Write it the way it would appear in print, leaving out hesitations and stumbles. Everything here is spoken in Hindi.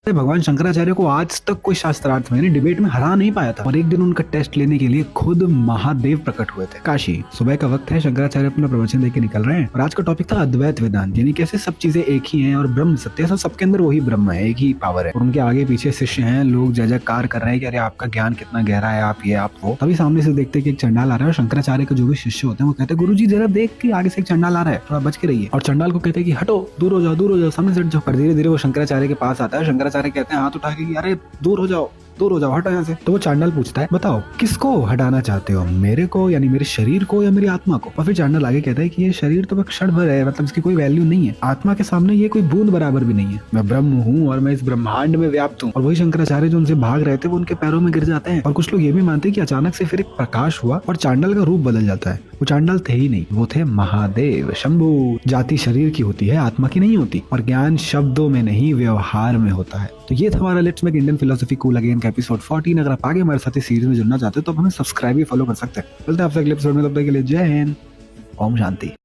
भगवान शंकराचार्य को आज तक कोई शास्त्रार्थ में डिबेट में हरा नहीं पाया था और एक दिन उनका टेस्ट लेने के लिए खुद महादेव प्रकट हुए थे काशी। सुबह का वक्त है, शंकराचार्य अपना प्रवचन देके निकल रहे हैं और आज का टॉपिक था अद्वैत वेदांत, यानी कैसे सब चीजें एक ही हैं और ब्रह्म सत्य है, सबके अंदर वही ब्रह्म है, एक ही पावर है। और उनके आगे पीछे शिष्य हैं, लोग जय जयकार कर रहे हैं कि अरे आपका ज्ञान कितना गहरा है, आप ये आप वो। तभी सामने से देखते कि एक चंडाल आ रहा है और शंकराचार्य के जो भी शिष्य होते हैं वो कहते हैं गुरुजी जरा देख के आगे से एक चंडाल आ रहा है, थोड़ा बच के रहिए। और चंडाल को कहते हैं कि हटो, दूर हो जाओ, सामने से हट जाओ। पर धीरे धीरे वो शंकराचार्य के पास आता है। शंकराचार्य कहते हैं हाथ उठा के अरे दूर हो जाओ, हटो यहाँ से। तो वो चांडाल पूछता है बताओ किसको हटाना चाहते हो, मेरे को यानी मेरे शरीर को या मेरी आत्मा को। और फिर चांडाल आगे कहता है कि ये शरीर तो बस क्षण भर है, मतलब इसकी कोई वैल्यू नहीं है, आत्मा के सामने ये कोई बूंद बराबर भी नहीं है। मैं ब्रह्म हूँ और मैं इस ब्रह्मांड में व्याप्त हूँ। और वही शंकराचार्य जो उनसे भाग रहे थे वो उनके पैरों में गिर जाते हैं। और कुछ लोग ये भी मानते हैं कि अचानक से फिर एक प्रकाश हुआ और चांडाल का रूप बदल जाता है। वो चांडाल थे ही नहीं, वो थे महादेव शंभू। जाति शरीर की होती है, आत्मा की नहीं होती। और ज्ञान शब्दों में नहीं व्यवहार में होता है। तो ये था हमारा let's make Indian philosophy cool again का एपिसोड 14। अगर आप आगे हमारे साथ इस सीरीज में जुड़ना चाहते हो तो आप हमें सब्सक्राइब भी फॉलो कर सकते हैं। मिलते हैं आपसे अगले एपिसोड में, तब तक के लिए जय हिंद, ओम शांति।